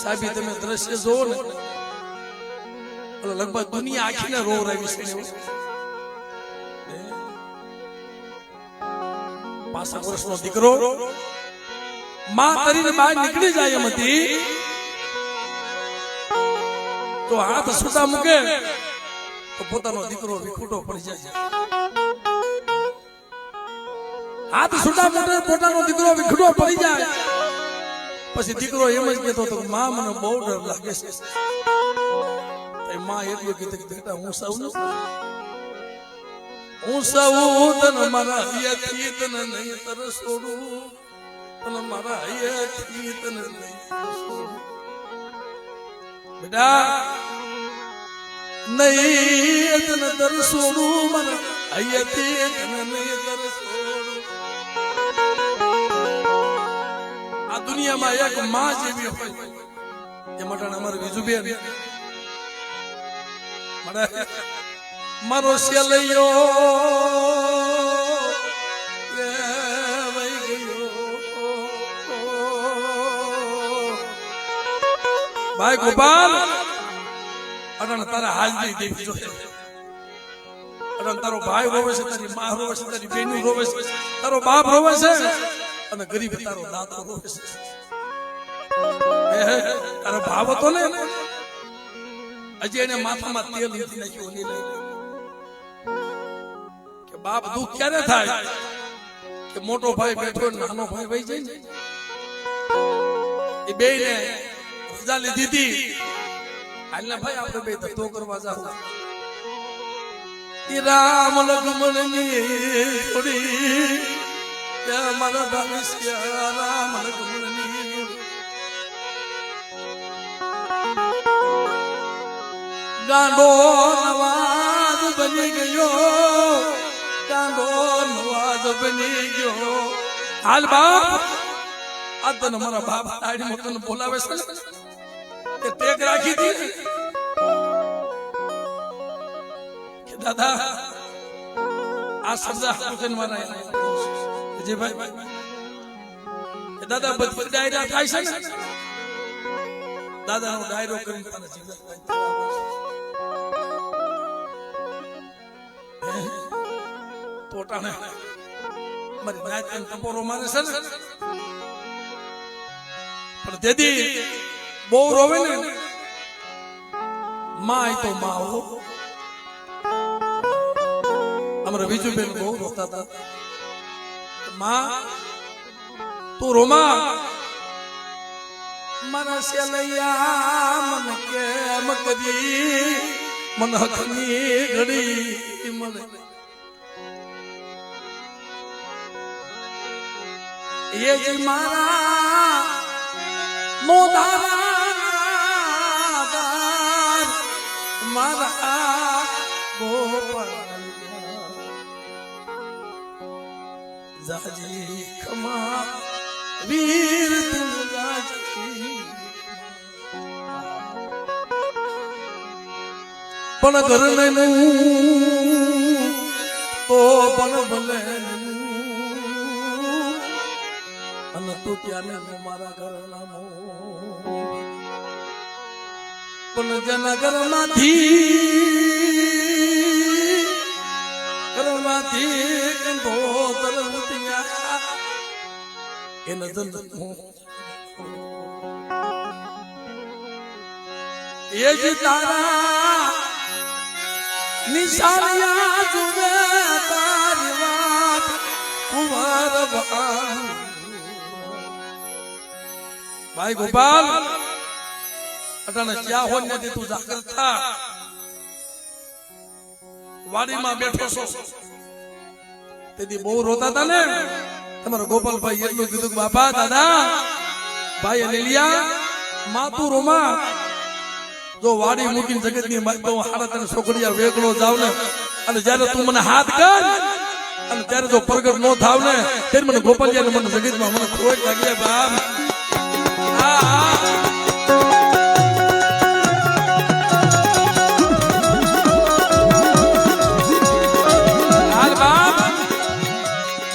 સાબી તમે દ્રશ્ય જોવો ને એટલે લગભગ દુનિયા આખીને રોવરાવી છે. 65 વર્ષનો દીકરો માં તરીને બહાર નીકળી જાય એમ હતી તો હાથ છૂટા મૂકે તો પોતાનો દીકરો વિખૂટો પડી જાય. હાથ છૂટા મૂકે પોતાનો દીકરો વિખૂટો પડી જાય પછી દીકરો એમ જ કહેતો હતો માં મને બહુ ડર લાગે છે. માં એટલું કીધું કે બેટા હું સૌ તને મારા હૈયાથી તને નહીં તરસોડું તને મારા હૈયાથી તને નહીં બેટા નહીં તને તરસોડું મારા હૈયાથી તને નહીં તરસોડું. આ દુનિયામાં એક માં જેવી હોય એ માટે અમારે વિજુબેન મારો સેલૈયો ભાઈ ગોપાલ અટણ તારા હાજરી દેવી જોઈએ. અટણ તારો ભાઈ રોવે છે, તારી માં રોવે છે, તારી બેન રોવે છે, તારો બાપ રોવે છે અને ગરીબ તારો દાદો રોવે છે. તારો ભાવ હતો ને હજી એને માથામાં તેલ લીધી નાખ્યું કે બાપ દુઃખ ક્યારે થાય કે મોટો ભાઈ બેઠો નાનો ભાઈ વહી જાય ને એ બે ને રજા લીધી હતી. હાલના ભાઈ આપણે બે ધંધો કરવા જાવ રામ લક્ષ્મણ ની થોડી મારા ભવિષ્ય રામ લક્ષ્મણ ની ગાંડો નવાજ બની ગયો, ગાંડો નવાજ બની ગયો. હાલ બાપ આ તને મારા બાપ તારી તને બોલાવે છે કે ટેક રાખી હતી કે દાદા આ સજા હુસેન મારા જે ભાઈ કે દાદા બધી ડાયરા થાય છે ને દાદાનો ડાયરો કરીને તને જીવન પોતાને મારી નાત અને ટપોરો મારે છે ને પણ દેદી બહુ રોવે ને માં તો માં હો. અમારા વિજુબેન બહુ રોતા હતા માં તું રોમા મારા સેલૈયા મને કેમ કરી મને હકની ઘડી મળે એ જ મારા મોદાર મારા ગોપાલ જાજી ખમા વીર તું જાજી પણ ઘર નનું તો પણ ભલે અને તું ક્યાં ને મારા ઘર નામો પણ જેના ઘરમાંથી કંઠો તરવતિયા એને જન્મ એ જ તારા નિશાનિયા જુએ તારી વાત કુંવર ભાઈ ગોપાલ અટાણે જ્યાં હોય નથી તું જાગૃત થા. વાડીમાં બેઠો છો તેથી બહુ રોતા હતા ને તમારો ગોપાલભાઈ એટલું કીધું કે બાપા દાદા ભાઈ લીલિયા માતું રોમા જો વાડી મૂકીને જગત ની હાડા તને છોકરીયા વેગળો જાવ ને અને જયારે તું મને હાથ કર અને ત્યારે જો પ્રગટ નો થાવ ને ત્યારે મને ગોપાલિયા ને મને જગતમાં મને ખોટ લાગી બાપ.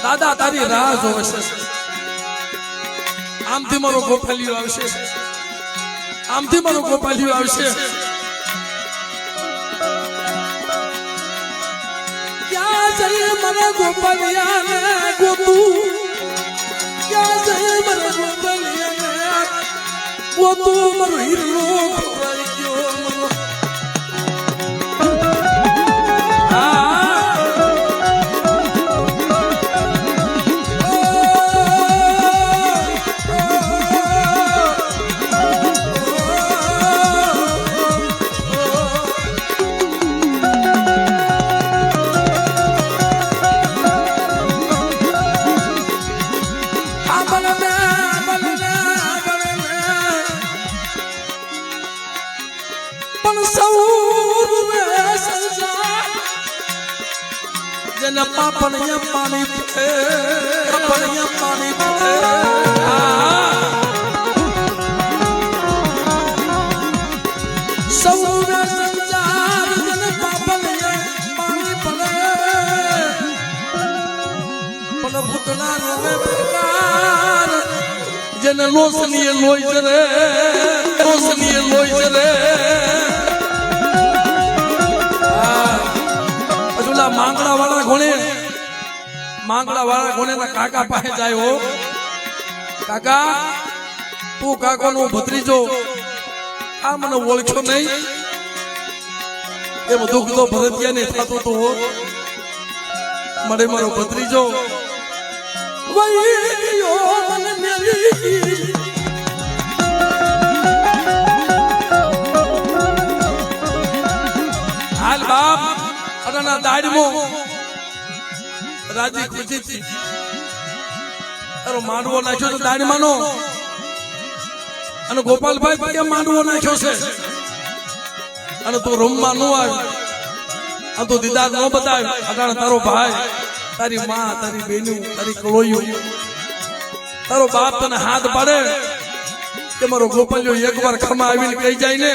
દાદા તારી રાહ જોવે છે આમથી મારો ગોપાલિયો આવશે આમથી મારો ગોપાલિયો આવશે. ક્યાં જઈ મારા ગોપાલિયાને ગોતું, ક્યાં જઈ મારા ગોપાલિયાને ગોતું, મારો હીરો ખોવાઈ ગયો મારો. જેને પાપણિયા પાણી પીએ, પાપણિયા પાણી પીએ. સૌને સંસાર જેને પાપણિયા પાણી પડે, પણ ભૂતના રોવે પ્રકાર જેને લોસનીએ લોહી જરે, લોસનીએ લોહી જરે. માંગડા વાળા ઘોડે, માંગડા વાળા ઘોડે ના કાકા પાસે જાય. હો કાકા, તું કાકો નો ભત્રીજો, આ મને ઓળખ્યો નહીં? એમ દુઃખ તો ભરતિયા ને થતું તો મળે મારો ભત્રીજો મને મેલી. હાલ બાપ અડાના દાડમો રાજી ખુશીથી તારો માંડવો નાખ્યો તો દાડમાનો, અને ગોપાલભાઈ કેમ માંડવો નાખ્યો છે, અને તું રમવા ન આવ્યો, આ તું દીદાર ન બતાવ્યો. અડાણ તારો ભાઈ, તારી માં, તારી બેનું, તારી કલોયું, તારો બાપ તને હાથ પાડે કે મારો ગોપાલિયો એકવાર ખમા આવીને કહી જાય ને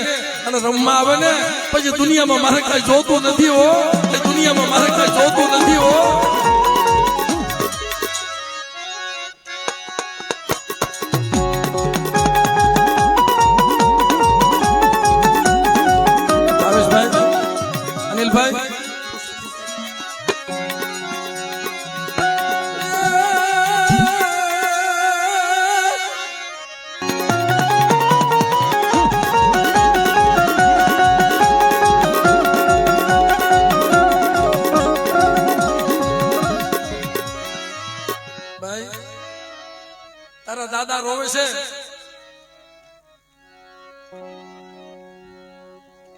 અને રમવા આવે ને, પછી દુનિયામાં મારે કઈ જોતું નથી. હો દુનિયામાં મારે કઈ જોતું નથી. હો ભાવેશભાઈ, અનિલભાઈ, તારા દાદા રોવે છે.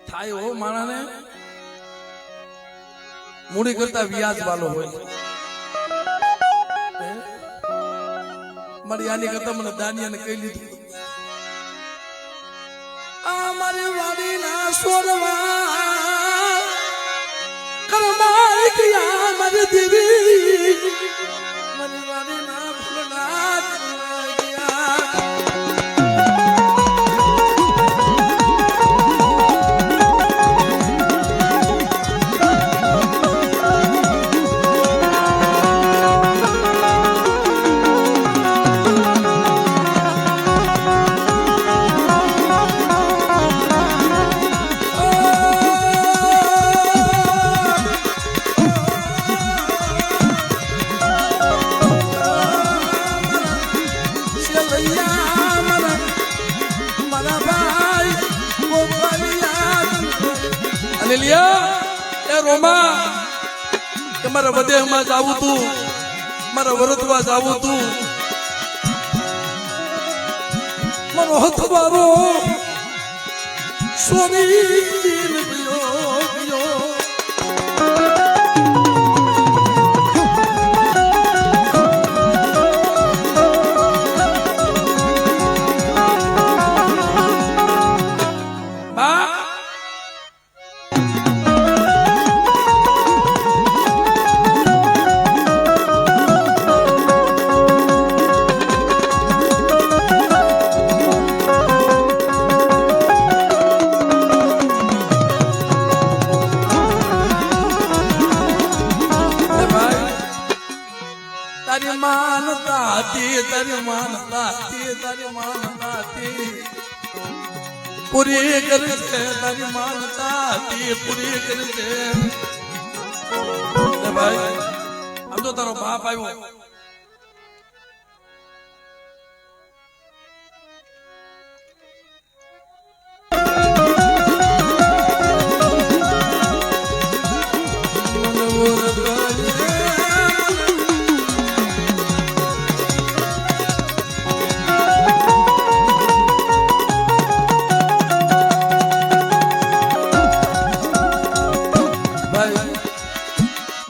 થાય હો માણાને મૂડી કરતા વ્યાજ વાલો હોય. મારી આની કરતા મને દાનિયાને કહી લીધું, આ મારી વાડીના સોરવા કરમાઈ ગયા મારી દેવી, મારી વાડીના ફૂલના મારા વદેહમાં જાવું તું, મારા વરતવા જાવું તું, મારો હથવારો સોની પૂરી કરશે તારી માનતા હતી પૂરી કરશે ભાઈ આમ તો તારો બાપ આવ્યો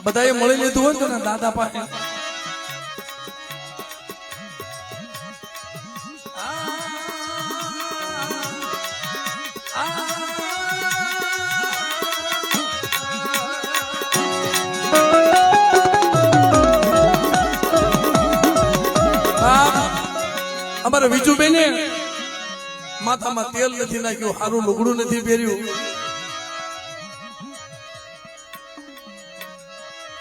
બધાએ મળી લીધું હોય તો ને દાદા પાસે અમારે વિજુબેને માથામાં તેલ નથી નાખ્યું સારું લુગડું નથી પહેર્યું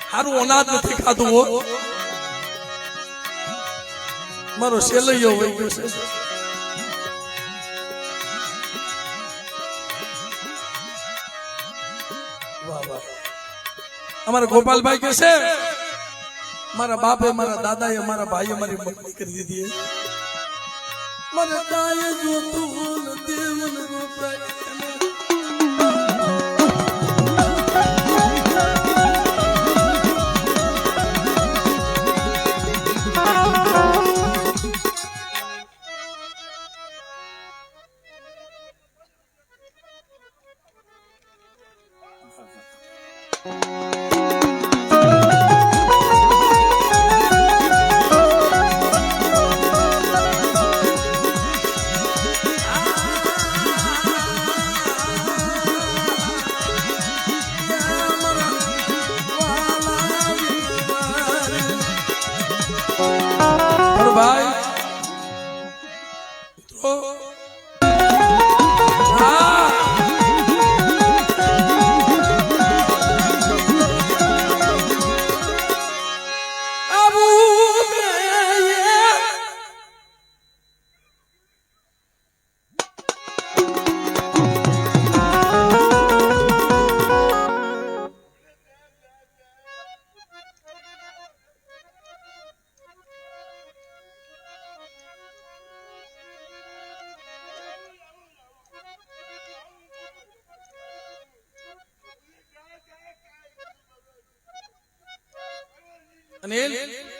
સારું અનાજ નથી ખાધું હો મારો સેલૈયો વહી ગયો છે વાહ વાહ અમારા ગોપાલભાઈ કે છે મારા બાપે મારા દાદાએ મારા ભાઈએ મારી મગની કરી દીધી મારા દાએ જોતું દેવન ગોપાલ ભાઈ તો અનિલ